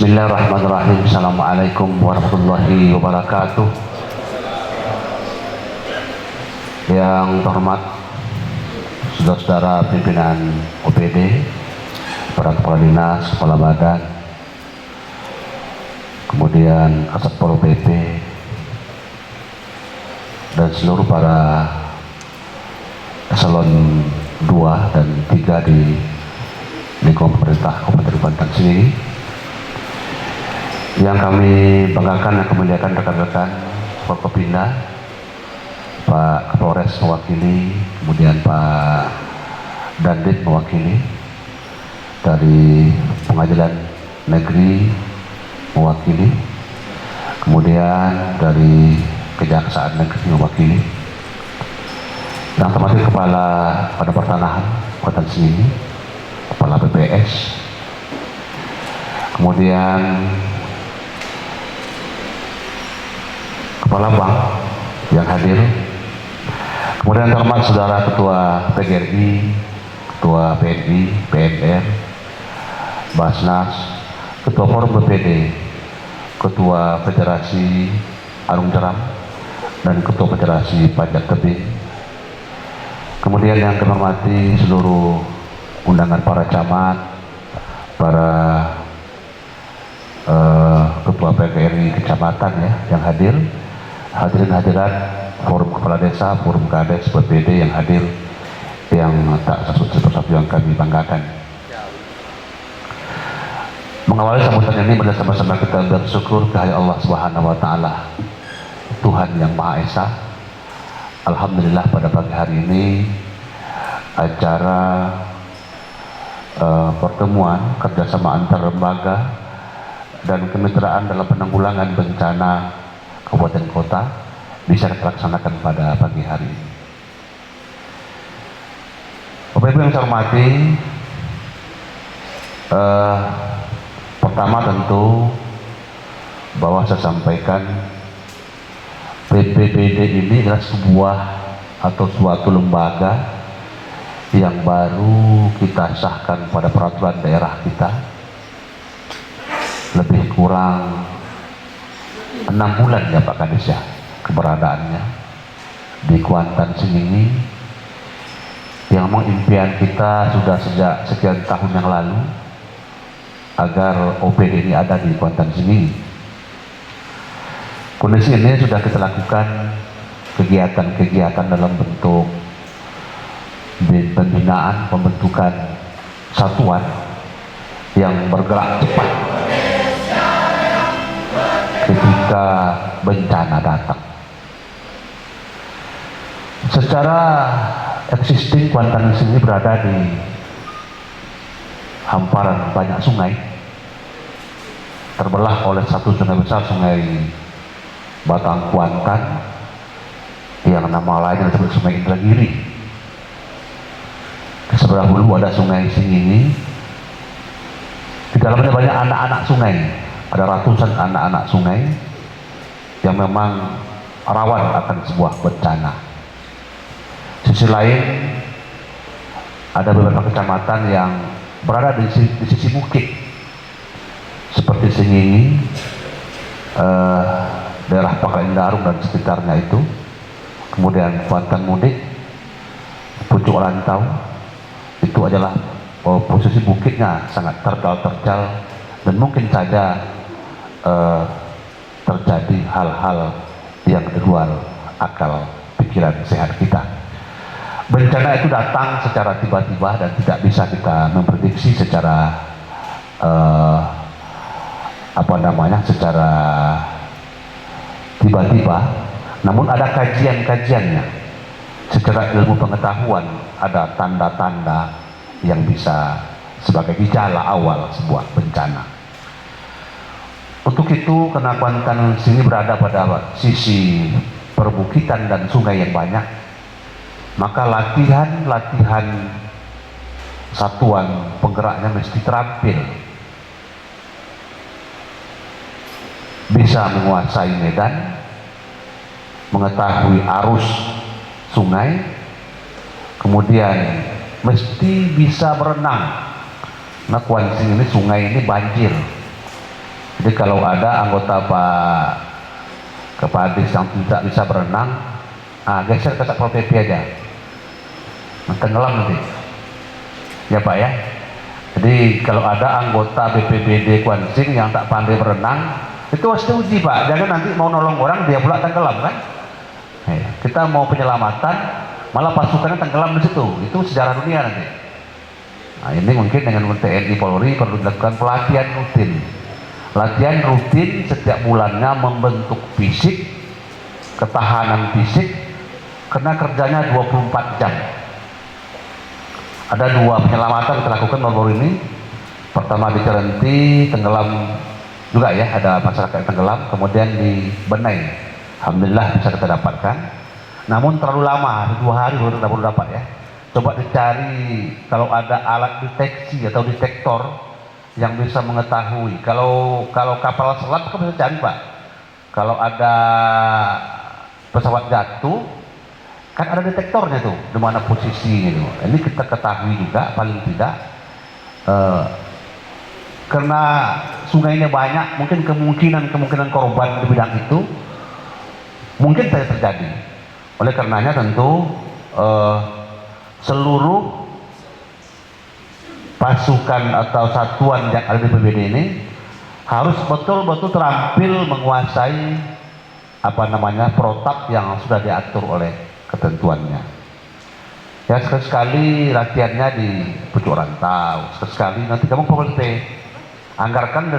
Bismillahirrahmanirrahim. Assalamualaikum warahmatullahi wabarakatuh. Yang terhormat saudara-saudara pimpinan OPD, para kepala dinas, kepala badan, kemudian Kasat Pol PP, dan seluruh para eselon 2 dan 3 di lingkungan pemerintah Kabupaten Banten sendiri. Yang kami banggakan dan kemuliakan rekan-rekan Forkopimda, Pak Kapolres mewakili, kemudian Pak Dandim mewakili, dari Pengadilan Negeri mewakili, kemudian dari Kejaksaan Negeri mewakili, dan termasuk Kepala Badan Pertanahan Kota sini, Kepala BPS, kemudian Kepala Bank yang hadir, kemudian terhormat saudara Ketua PGRI, Ketua PNI, PNR, Basnas, Ketua Forum BPD, Ketua Federasi Arung Jeram, dan Ketua Federasi Pajak Tebing. Kemudian yang kami hormati seluruh undangan para camat, para Ketua PGRI kecamatan ya yang hadir, hadirin hadirat forum kepala desa, forum kades, BPD yang hadir, yang tak satu-satu yang kami banggakan. Mengawali sambutan ini, bersama-sama kita bersyukur kehadirat Allah Subhanahu wa Ta'ala, Tuhan yang Maha Esa. Alhamdulillah pada pagi hari ini acara pertemuan kerjasama antar lembaga dan kemitraan dalam penanggulangan bencana kabupaten kota bisa dilaksanakan pada pagi hari ini. Bapak Ibu yang saya hormati, pertama tentu bahwa saya sampaikan BPBD ini adalah sebuah atau suatu lembaga yang baru kita sahkan pada peraturan daerah kita, lebih kurang 6 bulan ya Pak Kadis ya keberadaannya di Kuantan sini, yang memang impian kita sudah sejak sekian tahun yang lalu agar OPD ini ada di Kuantan sini. Kondisi ini sudah kita lakukan kegiatan-kegiatan dalam bentuk pembinaan, pembentukan satuan yang bergerak cepat ketika bencana datang. Secara existing Kuantan sini berada di hamparan banyak sungai, terbelah oleh satu sungai besar, Sungai Batang Kuantan, yang nama lainnya disebut Sungai Indragiri. Di sebelah hulu ada Sungai Singini, di dalamnya banyak anak-anak sungai, ada ratusan anak-anak sungai yang memang rawan akan sebuah bencana. Sisi lain ada beberapa kecamatan yang berada di sisi bukit seperti Singini, daerah Pangkalan Darung dan sekitarnya itu, kemudian Kuantan Mudik, Pucuk Rantau, itu adalah posisi bukitnya sangat terjal dan mungkin saja terjadi hal-hal yang di luar akal pikiran sehat kita. Bencana itu datang secara tiba-tiba dan tidak bisa kita memprediksi secara secara tiba-tiba, namun ada kajian-kajiannya. Secara ilmu pengetahuan ada tanda-tanda yang bisa sebagai gejala awal sebuah bencana. Untuk itu, karena Kuantan sini berada pada sisi perbukitan dan sungai yang banyak, maka latihan satuan penggeraknya mesti terampil, bisa menguasai medan, mengetahui arus sungai, kemudian mesti bisa berenang. Nah, Kuantan ini sungai ini banjir, Jadi kalau ada anggota Pak Kepadis yang tidak bisa berenang, geser ke Satpol PP aja, tenggelam nanti ya Pak ya. Jadi kalau ada anggota BPBD Kuansing yang tak pandai berenang, itu harus diuji Pak, jangan nanti mau nolong orang dia pula tenggelam kan. Kita mau penyelamatan malah pasukannya tenggelam di situ, itu sejarah dunia nanti. Nah ini mungkin dengan TNI Polri perlu dilakukan pelatihan rutin. Latihan rutin setiap bulannya membentuk fisik, ketahanan fisik, karena kerjanya 24 jam. Ada 2 penyelamatan kita lakukan baru ini. Pertama di Cerenti, tenggelam juga ya, ada masyarakat yang tenggelam, kemudian di Benai. Alhamdulillah bisa kita dapatkan. Namun terlalu lama, 2 hari baru dapat ya. Coba dicari kalau ada alat deteksi atau detektor yang bisa mengetahui. Kalau kapal selam kan bisa cari Pak. Kalau ada pesawat jatuh kan ada detektornya tuh, di mana posisinya itu. Ini kita ketahui juga paling tidak, karena sungainya banyak, mungkin kemungkinan korban di bidang itu mungkin saja terjadi. Oleh karenanya tentu seluruh pasukan atau satuan yang ada di BPBD ini harus betul-betul terampil menguasai protap yang sudah diatur oleh ketentuannya. Ya sekali-sekali latihannya di pucuk rantau, sekali-sekali nanti kamu Pol PP anggarkan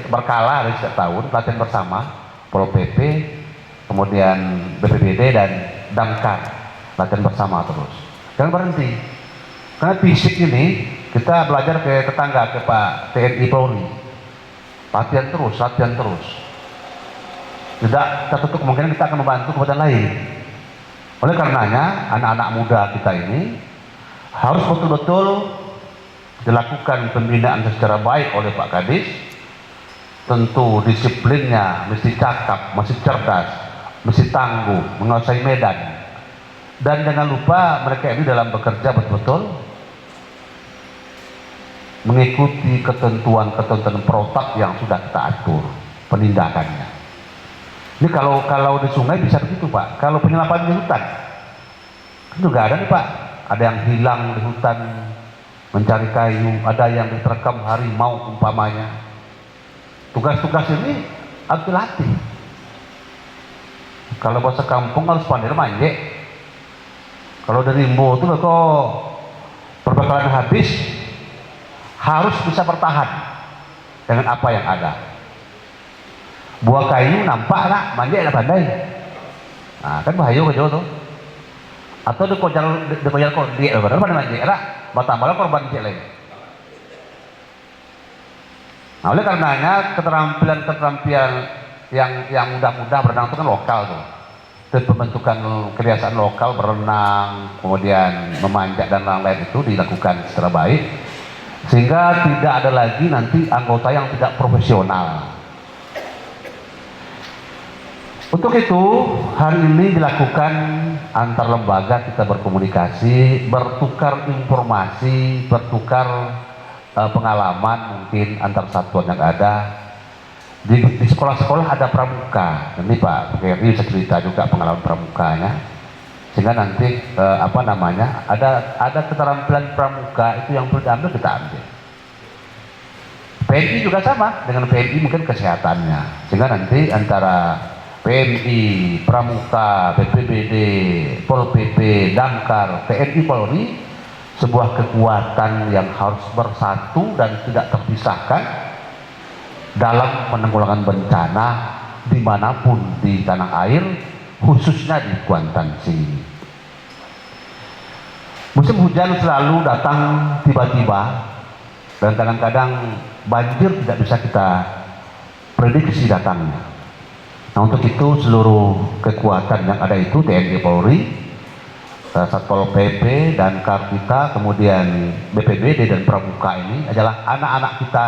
berkala dari setiap tahun latihan bersama Pol PP, kemudian BPBD dan Damkar, latihan bersama terus. Jangan berhenti, karena fisik ini kita belajar ke tetangga, ke Pak TNI Polri, latihan terus, tidak tertutup kemungkinan kita akan membantu kepada lain. Oleh karenanya anak-anak muda kita ini harus betul-betul dilakukan pembinaan secara baik oleh Pak Kadis. Tentu disiplinnya mesti cakap, mesti cerdas, mesti tangguh, menguasai medan, dan jangan lupa mereka ini dalam bekerja betul-betul mengikuti ketentuan protap yang sudah kita atur penindakannya. Ini kalau di sungai bisa begitu Pak. Kalau penyelaman di hutan kan juga ada nih Pak, ada yang hilang di hutan mencari kayu, ada yang diterkam harimau umpamanya. Tugas-tugas ini harus dilatih. Kalau bahasa kampung harus pandai manje. Kalau dari Rimbo itu kok perbekalan habis, harus bisa bertahan dengan apa yang ada. Buah kayu nampak nak, manja lah pandai. Nah kan bahaya ke jauh tuh. Atau dikojar kondi, benar pada manja lah, bertambahlah korban cek lain. Nah oleh karenanya keterampilan yang mudah-mudah berenang itu kan lokal tuh. Dan pembentukan kebiasaan lokal berenang, kemudian memanjat dan lain-lain itu dilakukan secara baik, sehingga tidak ada lagi nanti anggota yang tidak profesional. Untuk itu hari ini dilakukan antar lembaga, kita berkomunikasi, bertukar informasi, bertukar pengalaman mungkin antar satuan yang ada. Di sekolah-sekolah ada pramuka, nanti Pak Ferry bisa cerita juga pengalaman pramukanya, sehingga nanti ada keterampilan pramuka itu yang perlu diambil, kita ambil. PMI juga sama, dengan PMI mungkin kesehatannya, sehingga nanti antara PMI, Pramuka, BPBD, Pol PP, Damkar, TNI Polri, sebuah kekuatan yang harus bersatu dan tidak terpisahkan dalam penanggulangan bencana dimanapun di tanah air, khususnya di Kuantan sini. Musim hujan selalu datang tiba-tiba, dan kadang-kadang banjir tidak bisa kita prediksi datangnya. Nah untuk itu seluruh kekuatan yang ada itu, TNI Polri, Satpol PP dan Kartita, kemudian BPBD dan Pramuka ini adalah anak-anak kita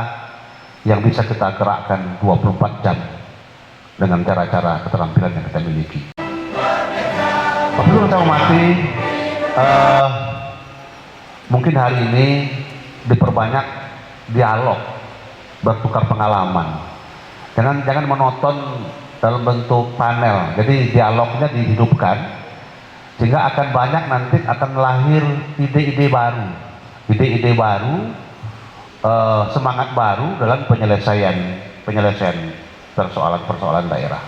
yang bisa kita gerakkan 24 jam dengan cara-cara keterampilan yang kita miliki. Perlu kita hormati, mungkin hari ini diperbanyak dialog, bertukar pengalaman. Jangan monoton dalam bentuk panel. Jadi dialognya dihidupkan, sehingga akan banyak nanti akan lahir ide-ide baru, semangat baru dalam penyelesaian persoalan daerah.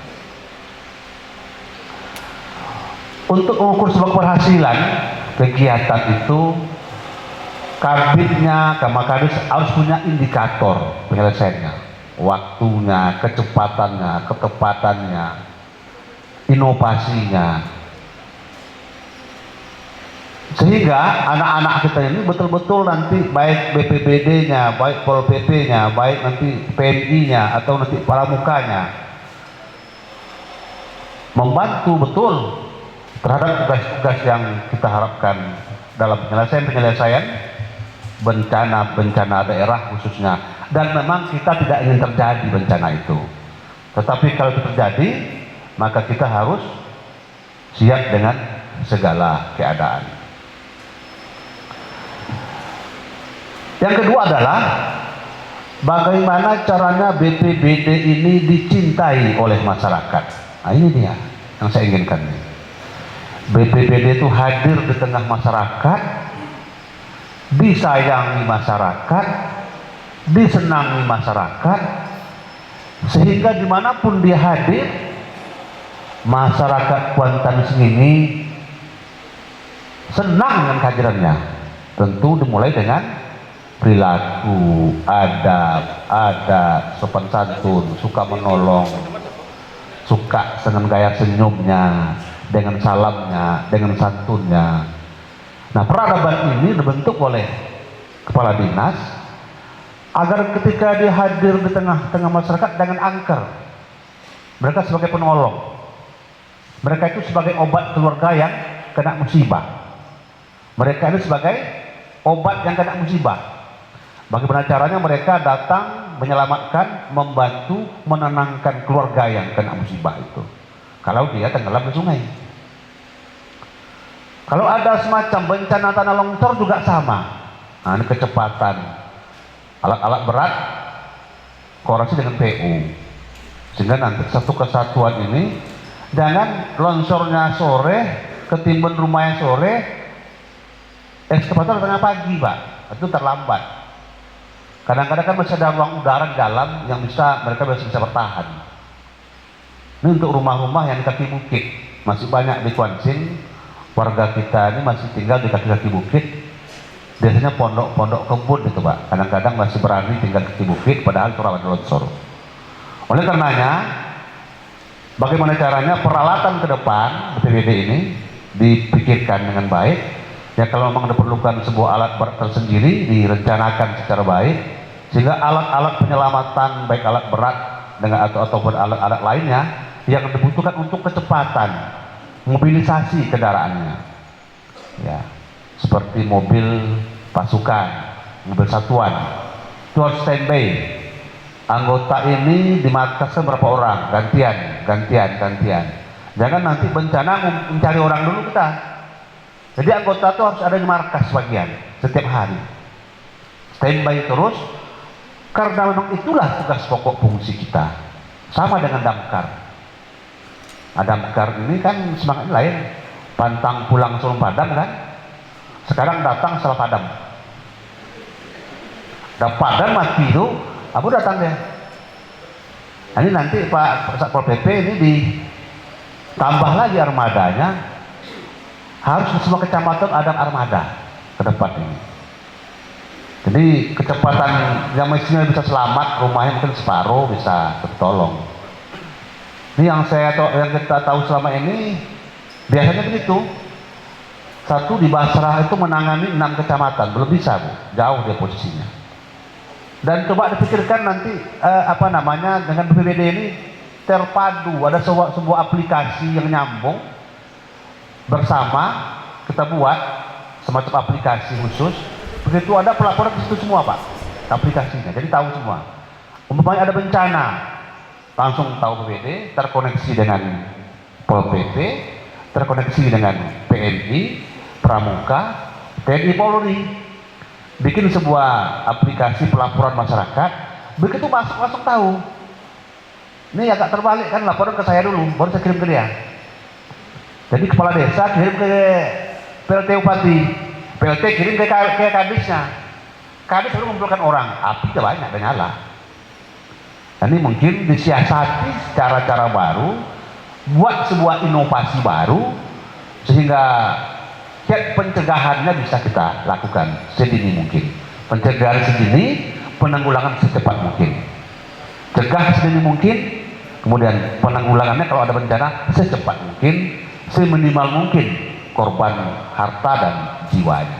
Untuk mengukur sebuah keberhasilan kegiatan itu, kabinnya, Kamakaris harus punya indikator penyelesaiannya, waktunya, kecepatannya, ketepatannya, inovasinya, sehingga anak-anak kita ini betul-betul nanti baik BPBD-nya, baik Pol PP-nya, baik nanti PMI-nya atau nanti Pramukanya membantu betul terhadap tugas-tugas yang kita harapkan dalam penyelesaian bencana daerah khususnya. Dan memang kita tidak ingin terjadi bencana itu, tetapi kalau itu terjadi maka kita harus siap dengan segala keadaan. Yang kedua adalah bagaimana caranya BPBD ini dicintai oleh masyarakat. Nah, ini dia yang saya inginkan. BPBD itu hadir di tengah masyarakat, disayangi masyarakat, disenangi masyarakat, sehingga dimanapun dia hadir, masyarakat Kuantan ini senang dengan kehadirannya. Tentu dimulai dengan perilaku, adat, sopan santun, suka menolong, suka dengan gaya senyumnya, dengan salamnya, dengan santunnya. Nah, peradaban ini dibentuk oleh kepala dinas agar ketika dia hadir di tengah-tengah masyarakat dengan angker. Mereka sebagai penolong, mereka itu sebagai obat keluarga yang kena musibah, mereka itu sebagai obat yang kena musibah. Bagaimana caranya mereka datang menyelamatkan, membantu, menenangkan keluarga yang kena musibah itu kalau dia tenggelam di sungai. Kalau ada semacam bencana tanah longsor juga sama. Nah, ini kecepatan, alat-alat berat koreksi dengan PU, sehingga nanti satu kesatuan ini jangan longsornya sore, ketimbun rumahnya sore, ekskavator tengah pagi, Pak. Itu terlambat. Kadang-kadang kan masih ada ruang udara di dalam yang mereka bisa bertahan. Ini untuk rumah-rumah yang di kaki bukit, masih banyak di Kuansing. Warga kita ini masih tinggal di kaki-kaki bukit. Biasanya pondok-pondok kebun itu, Pak. Kadang-kadang masih berani tinggal di kaki bukit, padahal itu rawan longsor. Oleh karenanya, bagaimana caranya peralatan ke depan BPBD ini dipikirkan dengan baik. Ya, kalau memang diperlukan sebuah alat berat tersendiri, direncanakan secara baik, sehingga alat-alat penyelamatan, baik alat berat dengan ataupun alat-alat lainnya yang dibutuhkan untuk kecepatan mobilisasi kendaraannya, ya, seperti mobil pasukan, mobil satuan, itu harus standby. Anggota ini di Makassar berapa orang, gantian. Jangan nanti bencana mencari orang dulu kita. Jadi anggota itu harus ada di markas bagian setiap hari, standby terus, karena memang itulah tugas pokok fungsi kita. Sama dengan damkar. Damkar ini kan semangatnya lain, pantang pulang sebelum padam kan. Sekarang datang setelah padam. Dan padam mati itu, aku datang deh. Nah, ini nanti Pak Satpol PP ini ditambah lagi armadanya, harus di semua kecamatan ada armada ke depan ini. Jadi kecepatan yang mestinya bisa selamat, rumahnya mungkin separuh bisa tertolong. Ini yang kita tahu selama ini biasanya begitu. Satu di Basrah itu menangani 6 kecamatan, belum bisa, Bu, jauh dia posisinya. Dan coba dipikirkan nanti dengan BPBD ini terpadu, ada sebuah aplikasi yang nyambung bersama, kita buat semacam aplikasi khusus. Begitu ada pelaporan di situ semua, Pak, aplikasinya, jadi tahu semua. Umpamanya ada bencana, langsung tahu BPBD, terkoneksi dengan Pol PP, terkoneksi dengan PMI, Pramuka, TNI Polri, bikin sebuah aplikasi pelaporan masyarakat. Begitu masuk langsung tahu. Ini agak terbalik kan, laporan ke saya dulu, baru saya kirim ke dia. Jadi kepala desa kirim ke PLT Bupati, PLT kirim ke Kadisnya, Kadis baru mengumpulkan orang, api udah banyak, udah nyala. Ini mungkin disiasati cara-cara baru, buat sebuah inovasi baru, sehingga pencegahannya bisa kita lakukan sedini mungkin. Pencegahan sedini, penanggulangan secepat mungkin. Cegah sedini mungkin, kemudian penanggulangannya kalau ada bencana secepat mungkin, seminimal mungkin korban harta dan jiwanya.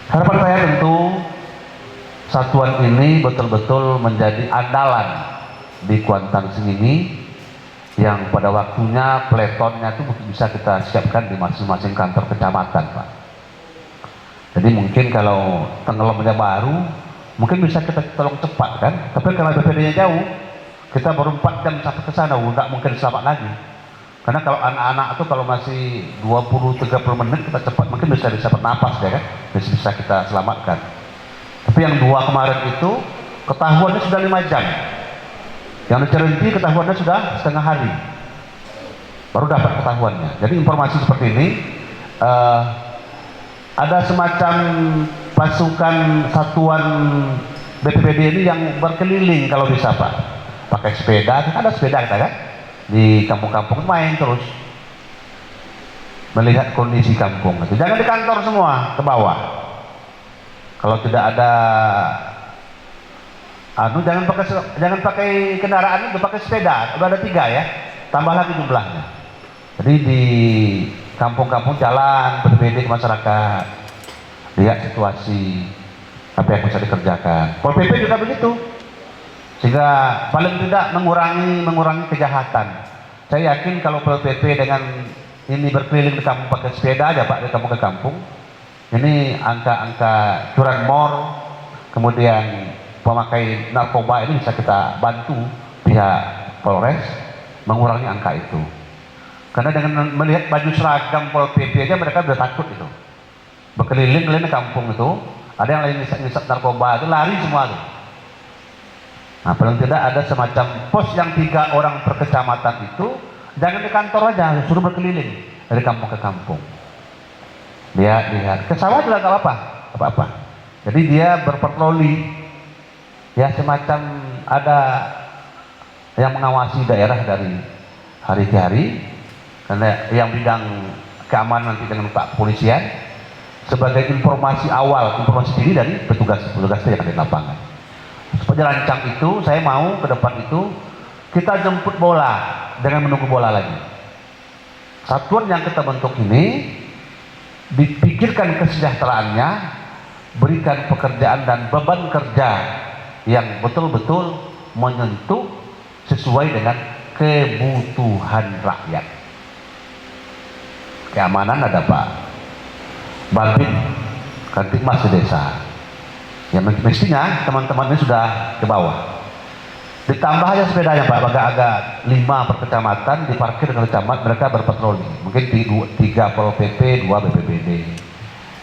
Harapan saya tentu satuan ini betul-betul menjadi andalan di Kuantan ini, yang pada waktunya peletonnya itu bisa kita siapkan di masing-masing kantor kecamatan, Pak. Jadi mungkin kalau tenggelamnya baru, mungkin bisa kita tolong cepat kan. Tapi kalau BPD-nya jauh, kita baru 4 jam sampai ke sana, nggak mungkin selamat lagi. Karena kalau anak-anak itu kalau masih 20-30 menit kita cepat, mungkin bisa bernapas ya kan, bisa kita selamatkan. Tapi yang 2 kemarin itu ketahuannya sudah 5 jam. Yang di Cirinti ketahuannya sudah setengah hari, baru dapat ketahuannya. Jadi informasi seperti ini, ada semacam pasukan satuan BPBD ini yang berkeliling kalau bisa, Pak, pakai sepeda. Ada sepeda kita kan di kampung-kampung, main terus melihat kondisi kampung itu. Jangan di kantor semua, ke bawah. Kalau tidak ada jangan pakai kendaraan, itu pakai sepeda. Udah ada 3 ya, tambah lagi jumlahnya. Jadi di kampung-kampung jalan BPBD ke masyarakat, lihat situasi apa yang bisa dikerjakan. Pol PP juga begitu, sehingga paling tidak mengurangi kejahatan. Saya yakin kalau Pol PP dengan ini berkeliling di kampung pakai sepeda aja, Pak, dari kampung ke kampung, ini angka-angka curanmor, kemudian pemakai narkoba ini bisa kita bantu pihak Polres mengurangi angka itu. Karena dengan melihat baju seragam Pol PP aja mereka udah takut itu. Berkeliling-keliling kampung itu, ada yang lain ngisap narkoba itu lari semua tuh. Nah, paling tidak ada semacam pos yang 3 orang per kecamatan itu, jangan di kantor aja, suruh berkeliling dari kampung ke kampung. Lihat, ke sawah juga nggak apa-apa. Jadi dia berpatroli. Ya semacam ada yang mengawasi daerah dari hari ke hari, karena yang bidang keamanan nanti dengan Pak Polisian sebagai informasi awal, informasi dini dari petugas-petugas yang ada di lapangan. Seperti rancang itu, saya mau ke depan itu kita jemput bola dengan menunggu bola lagi. Satuan yang kita bentuk ini dipikirkan kesejahteraannya, berikan pekerjaan dan beban kerja yang betul-betul menyentuh sesuai dengan kebutuhan rakyat. Keamanan ada Pak Babin, Kantikmas di desa. Ya mestinya teman-teman ini sudah ke bawah. Ditambah aja sepedanya Pak, agak 5 per kecamatan diparkir dengan camat, mereka berpatroli. Mungkin 3 Pol PP, 2 BPBD.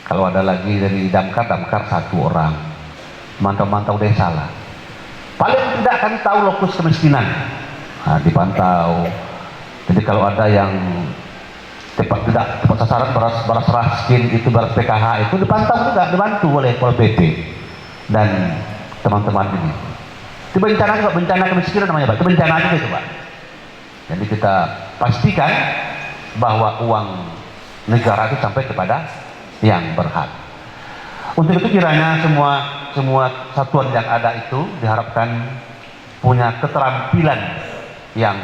Kalau ada lagi dari damkar 1 orang. Mantau-mantau desa lah. Paling tidak kami tahu lokus kemiskinan. Nah, dipantau. Jadi kalau ada yang tepat sasaran beras raskin itu, beras PKH itu dipantau juga, dibantu oleh Pol PP dan teman-teman ini. Itu bencana kemiskinan namanya Pak. Itu bencana juga itu Pak. Jadi kita pastikan bahwa uang negara itu sampai kepada yang berhak. Untuk itu kiranya semua satuan yang ada itu diharapkan punya keterampilan yang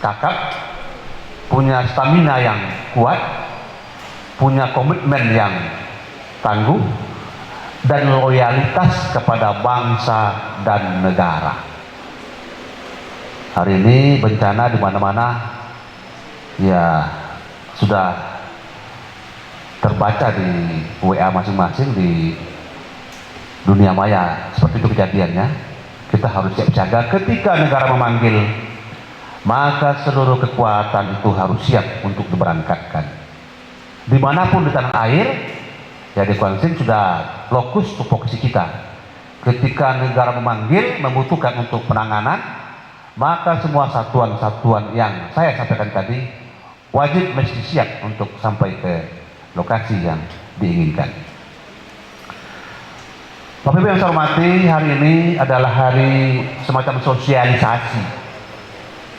cakap, punya stamina yang kuat, punya komitmen yang tangguh, dan loyalitas kepada bangsa dan negara. Hari ini bencana di mana-mana ya sudah terbaca di WA masing-masing di dunia maya, seperti itu kejadiannya. Kita harus siap jaga ketika negara memanggil, maka seluruh kekuatan itu harus siap untuk diberangkatkan. Dimanapun di tanah air, ya di Kuantan sudah lokus tupoksi kita. ketika negara memanggil, membutuhkan untuk penanganan, maka semua satuan-satuan yang saya sampaikan tadi wajib mesti siap untuk sampai ke lokasi yang diinginkan. Bapak Ibu yang saya hormati, hari ini adalah hari semacam sosialisasi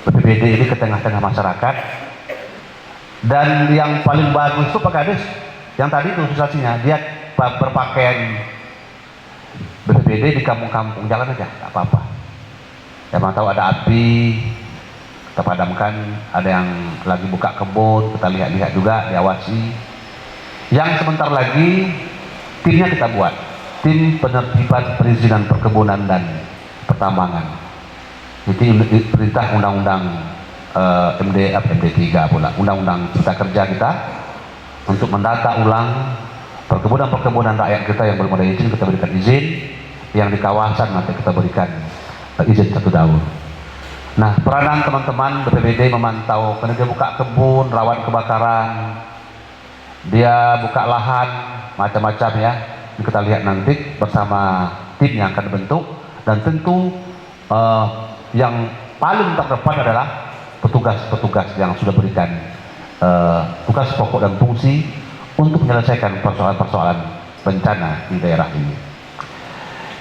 BPBD ini ke tengah-tengah masyarakat. Dan yang paling bagus itu Pak Kades, yang tadi itu sosialisasinya, dia berpakaian BPBD di kampung-kampung, jalan aja, nggak apa-apa. Ya, mau tahu ada api, kita padamkan, ada yang lagi buka kebun, kita lihat-lihat juga, diawasi. Yang sebentar lagi timnya kita buat, tim penertiban perizinan perkebunan dan pertambangan. Itu perintah undang-undang MD3 pula, undang-undang Cipta Kerja kita, untuk mendata ulang perkebunan rakyat kita yang belum ada izin, kita berikan izin, yang di kawasan nanti kita berikan izin 1 tahun. Nah, peranan teman-teman BPBD memantau, karena dia buka kebun, rawan kebakaran, dia buka lahan, macam-macam ya. Ini kita lihat nanti bersama tim yang akan dibentuk, dan tentu yang paling terdepan adalah petugas-petugas yang sudah berikan tugas pokok dan fungsi untuk menyelesaikan persoalan-persoalan bencana di daerah ini.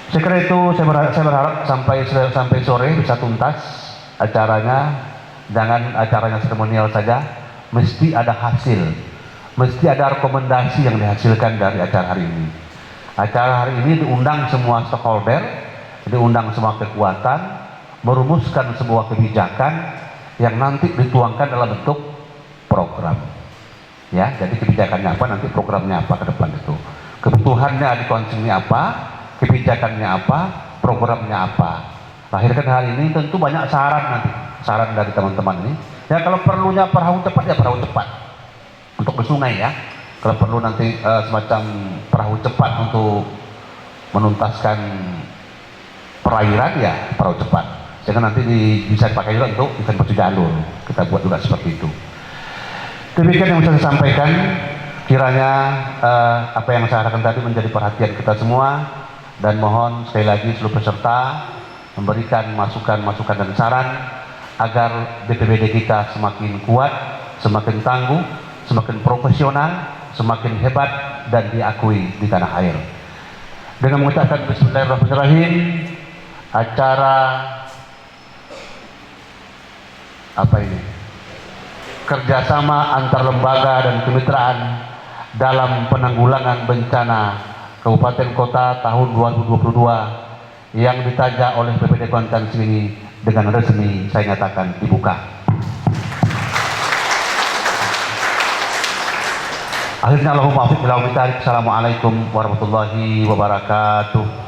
Saya kira itu, saya berharap sampai sore bisa tuntas acaranya. Jangan acaranya seremonial saja, mesti ada hasil, mesti ada rekomendasi yang dihasilkan dari acara hari ini. Acara hari ini diundang semua stakeholder, diundang semua kekuatan, merumuskan sebuah kebijakan yang nanti dituangkan dalam bentuk program. Ya, jadi kebijakannya apa, nanti programnya apa ke depan itu. Kebutuhannya dikonsumsi apa, kebijakannya apa, programnya apa. Lahirkan hari ini tentu banyak saran nanti, saran dari teman-teman ini. Ya, kalau perlunya perahu cepat ya perahu cepat untuk ke sungai ya. Kalau perlu nanti semacam perahu cepat untuk menuntaskan perairan ya perahu cepat. Jangan nanti bisa dipakai juga untuk ikan batu jalur. Kita buat juga seperti itu. Demikian yang bisa saya sampaikan. Kiranya apa yang saya harapkan tadi menjadi perhatian kita semua, dan mohon sekali lagi seluruh peserta memberikan masukan-masukan dan saran agar BPBD kita semakin kuat, semakin tangguh, semakin profesional, semakin hebat dan diakui di tanah air. Dengan mengucapkan Bismillahirrahmanirrahim, acara kerjasama antar lembaga dan kemitraan dalam penanggulangan bencana Kabupaten Kota tahun 2022 yang ditaja oleh BPBD Kuantan ini dengan resmi saya nyatakan dibuka. Akhirnya Allahumma afiq ila Assalamualaikum warahmatullahi wabarakatuh.